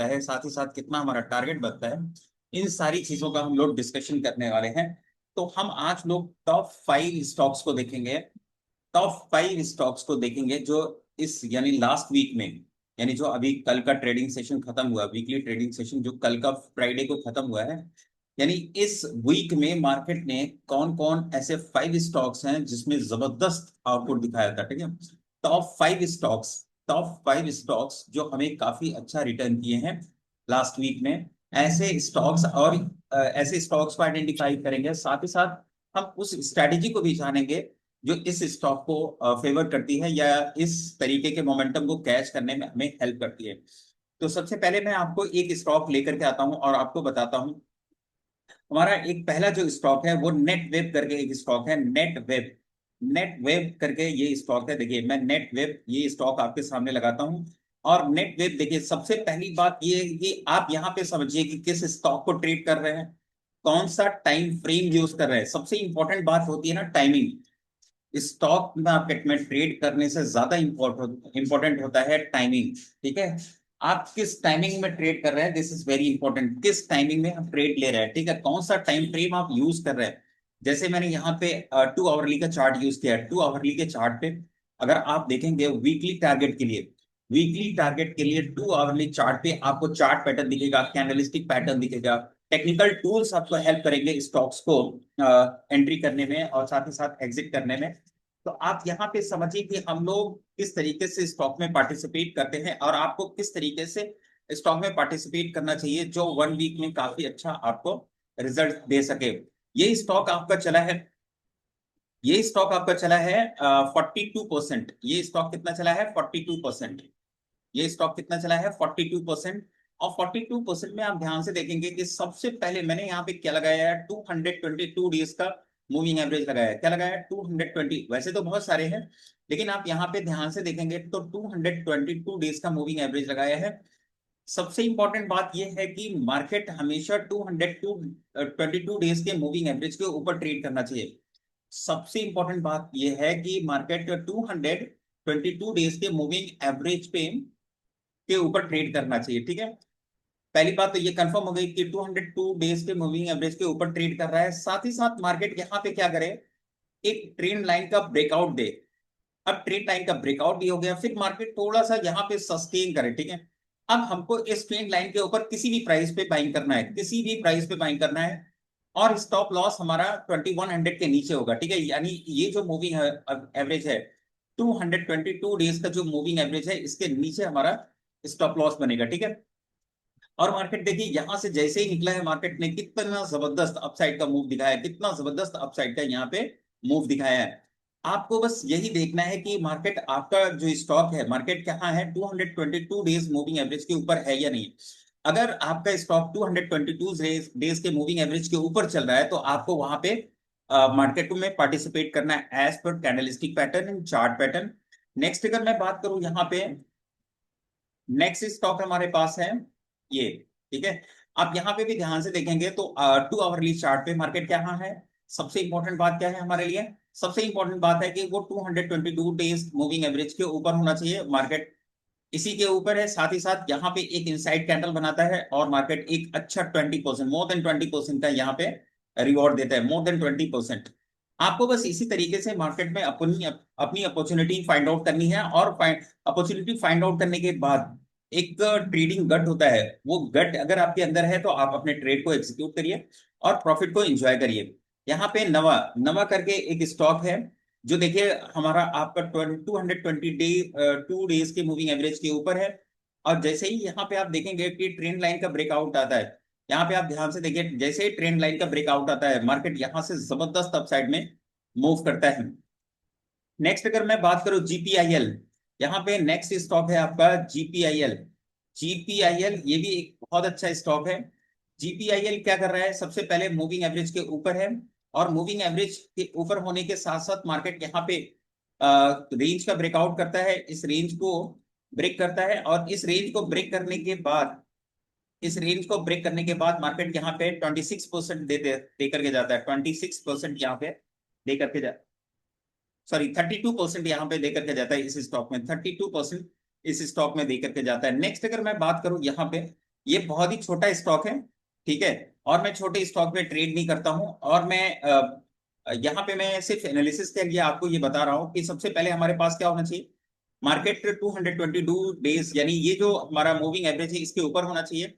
बनता है, साथ ही साथ कितना हमारा टारगेट बनता है, इन सारी चीजों का हम लोग डिस्कशन करने वाले हैं। तो हम आज लोग टॉप 5 स्टॉक्स को देखेंगे। टॉप 5 स्टॉक्स को देखेंगे जो इस यानी लास्ट वीक में, यानी जो अभी कल का ट्रेडिंग सेशन खत्म हुआ, वीकली ट्रेडिंग सेशन जो कल का फ्राइडे को खत्म हुआ है, यानी इस वीक में मार्केट ने कौन कौन ऐसे 5 स्टॉक्स हैं जिसमें जबरदस्त आउटपुट दिखाया था। ठीक है, टॉप 5 स्टॉक्स, टॉप 5 स्टॉक्स जो हमें काफी अच्छा रिटर्न किए हैं लास्ट वीक में, ऐसे स्टॉक्स और ऐसे स्टॉक्स को आइडेंटिफाई करेंगे। साथ ही साथ हम उस स्ट्रैटेजी को भी जानेंगे जो इस स्टॉक को फेवर करती है या इस तरीके के मोमेंटम को कैच करने में हमें हेल्प करती है। तो सबसे पहले मैं आपको एक स्टॉक लेकर के आता हूं और आपको बताता हूं। हमारा एक पहला जो स्टॉक है वो नेट वेब करके एक स्टॉक है, नेट वेब। नेट वेब करके ये स्टॉक है। देखिए मैं नेट वेब ये स्टॉक आपके सामने लगाता हूं। और नेट वेब देखिए, सबसे पहली बात ये है कि आप यहाँ पे समझिए कि किस स्टॉक को ट्रेड कर रहे हैं, कौन सा टाइम फ्रेम यूज कर रहे हैं। सबसे इंपॉर्टेंट बात होती है ना टाइमिंग। स्टॉक मार्केट में ट्रेड करने से ज्यादा इंपॉर्टेंट होता है टाइमिंग। ठीक है, आप किस टाइमिंग में ट्रेड कर रहे हैं, दिस इज वेरी इंपॉर्टेंट। किस टाइमिंग में हम ट्रेड ले रहे हैं, ठीक है, कौन सा टाइम फ्रेम आप यूज कर रहे हैं। जैसे मैंने यहाँ पे 2 आवरली का चार्ट यूज किया है। 2 आवरली के चार्ट पे अगर आप देखेंगे वीकली टारगेट के लिए, वीकली टारगेट के लिए 2 आवरली चार्ट पे आपको चार्ट पैटर्न दिखेगा, कैंडलस्टिक पैटर्न दिखेगा। टेक्निकल टूल्स आपको हेल्प करेंगे स्टॉक्स को एंट्री करने में और साथ ही साथ एग्जिट करने में। तो आप यहाँ पे समझिए कि हम लोग किस तरीके से स्टॉक में पार्टिसिपेट करते हैं और आपको किस तरीके से स्टॉक में पार्टिसिपेट करना चाहिए जो 1 वीक में काफी अच्छा आपको रिजल्ट दे सके। ये स्टॉक आपका चला है, ये स्टॉक आपका चला है 42%। ये स्टॉक कितना चला है, 42%। ये स्टॉक कितना चला है, 42%। और 42% में आप ध्यान से देखेंगे कि सबसे पहले मैंने यहाँ पे क्या लगाया है, 222 डेज का मूविंग एवरेज लगाया है। क्या लगाया है, 220। वैसे तो बहुत सारे हैं, लेकिन आप यहाँ पे ध्यान से देखेंगे तो 222 डेज का मूविंग एवरेज लगाया है। सबसे इंपॉर्टेंट बात यह है कि मार्केट हमेशा 222 डेज के मूविंग एवरेज के ऊपर ट्रेड करना चाहिए। सबसे इंपॉर्टेंट बात यह है कि मार्केट 222 डेज के मूविंग एवरेज पे के ऊपर ट्रेड करना चाहिए। ठीक है, पहली बात तो ये कंफर्म हो गई कि 202 डेज के मूविंग एवरेज के ऊपर ट्रेड कर रहा है। साथ ही साथ मार्केट यहाँ पे क्या करे, एक ट्रेंड लाइन का ब्रेकआउट दे। अब ट्रेंड लाइन का ब्रेकआउट भी हो गया, फिर मार्केट थोड़ा सा यहाँ पे सस्टेन करे। ठीक है, अब हमको इस ट्रेंड लाइन के ऊपर किसी भी प्राइस पे बाइंग करना है, किसी भी प्राइस पे बाइंग करना है। और स्टॉप लॉस हमारा 2100 के नीचे होगा। ठीक है, यानी ये जो मूविंग एवरेज है, 222 डेज का जो मूविंग एवरेज है, इसके नीचे हमारा स्टॉप लॉस बनेगा। ठीक है, और मार्केट देखिए यहां से जैसे ही निकला है, मार्केट ने कितना जबरदस्त अपसाइड का मूव दिखाया है, कितना जबरदस्त अपसाइड का यहाँ पे मूव दिखाया है। आपको बस यही देखना है कि मार्केट आपका जो स्टॉक है, मार्केट कहाँ है, 222 डेज मूविंग एवरेज के ऊपर है या नहीं। अगर आपका स्टॉक 222 डेज के मूविंग एवरेज के ऊपर चल रहा है तो आपको वहां पे मार्केट में पार्टिसिपेट करना है एज पर candlestick pattern and chart pattern. Next अगर मैं बात करूं यहाँ पे, नेक्स्ट स्टॉक हमारे पास है ये। ठीक है, आप यहाँ पे भी ध्यान से देखेंगे तो 2 आवरली चार्ट पे मार्केट क्या है। सबसे इंपॉर्टेंट बात क्या है हमारे लिए, सबसे इंपॉर्टेंट बात है कि वो 222 डेज मूविंग एवरेज के ऊपर होना चाहिए। मार्केट इसी के ऊपर है। साथ ही साथ यहाँ पे एक इनसाइड कैंडल बनाता है और मार्केट एक अच्छा 20%, मोर देन 20% का यहाँ पे रिवॉर्ड देता है, मोर देन 20%। आपको बस इसी तरीके से मार्केट में अपनी अपनी अपॉर्चुनिटी फाइंड आउट करनी है। और अपॉर्चुनिटी फाइंड आउट करने के बाद एक ट्रेडिंग गट होता है, वो गट अगर आपके अंदर है तो आप अपने ट्रेड को एग्जीक्यूट करिए और प्रॉफिट को एंजॉय करिए। यहाँ पे नवा नवा करके एक स्टॉक है जो देखिए हमारा आपका 222 डेज के मूविंग एवरेज के ऊपर है। और जैसे ही यहाँ पे आप देखेंगे कि ट्रेंड लाइन का ब्रेकआउट आता है, यहाँ पे आप ध्यान से देखिए जैसे ही ट्रेंड लाइन का ब्रेकआउट आता है, मार्केट यहाँ से जबरदस्त अपसाइड में मूव करता है। नेक्स्ट अगर मैं बात करूं जीपीआईएल, यहाँ पे नेक्स्ट स्टॉक है आपका जीपीआईएल। जीपीआईएल ये भी एक बहुत अच्छा स्टॉक है। जीपीआईएल क्या कर रहा है, सबसे पहले मूविंग एवरेज के ऊपर है और मूविंग एवरेज के ऊपर होने के साथ साथ मार्केट यहाँ पे रेंज का ब्रेकआउट करता है, इस रेंज को ब्रेक करता है। और इस रेंज को ब्रेक करने के बाद, इस रेंज को ब्रेक करने के बाद मार्केट यहाँ पे 26% दे करके जाता है। 26% यहाँ पे दे करके जाता, सॉरी 32% यहाँ पे देकर के जाता है इस स्टॉक में, 32% इस स्टॉक में देकर के जाता है। नेक्स्ट अगर मैं बात करूं यहाँ पे ये बहुत ही छोटा स्टॉक है, ठीक है। और मैं छोटे स्टॉक में ट्रेड नहीं करता हूं, और मैं यहाँ पे मैं सिर्फ एनालिसिस के लिए आपको ये बता रहा हूँ कि सबसे पहले हमारे पास क्या होना चाहिए, मार्केट 222 डेज, यानी ये जो हमारा मूविंग एवरेज है इसके ऊपर होना चाहिए,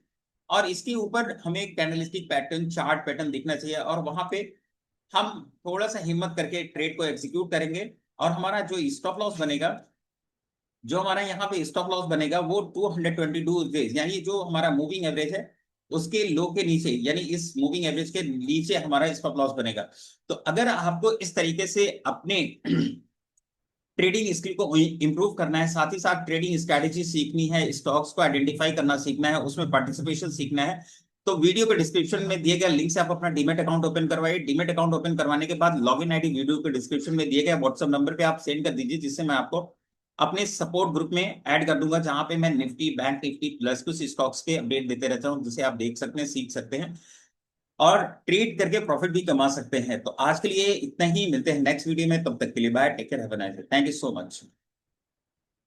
और इसके ऊपर हमें एक कैंडलस्टिक पैटर्न, चार्ट पैटर्न दिखना चाहिए, और वहां पे हम थोड़ा सा हिम्मत करके ट्रेड को एग्जीक्यूट करेंगे। और हमारा जो स्टॉप लॉस बनेगा, जो हमारा यहाँ पे स्टॉप लॉस बनेगा वो 222 डेज, यानी जो हमारा मूविंग एवरेज है उसके लो के नीचे, यानी इस मूविंग एवरेज के नीचे हमारा स्टॉप लॉस बनेगा। तो अगर आपको इस तरीके से अपने ट्रेडिंग स्किल को इंप्रूव करना है, साथ ही साथ ट्रेडिंग स्ट्रैटेजी सीखनी है, स्टॉक्स को आइडेंटिफाई करना सीखना है, उसमें पार्टिसिपेशन सीखना है, तो वीडियो के डिस्क्रिप्शन में दिए गए लिंक से आप अपना डीमेट अकाउंट ओपन करवाइए। डीमेट अकाउंट ओपन करवाने के बाद लॉगिन आईडी वीडियो के डिस्क्रिप्शन में दिए गए व्हाट्सएप नंबर पे आप सेंड कर दीजिए, जिससे मैं आपको अपने सपोर्ट ग्रुप में ऐड कर दूंगा, जहां पे मैं निफ्टी, बैंक निफ्टी प्लस कुछ स्टॉक्स के अपडेट देते रहता हूं, जिसे आप देख सकते हैं, सीख सकते हैं, और ट्रेड करके प्रॉफिट भी कमा सकते हैं। तो आज के लिए इतना ही, मिलते हैं नेक्स्ट वीडियो में, तब तक के लिए bye, take care, have a nice day, thank you so much.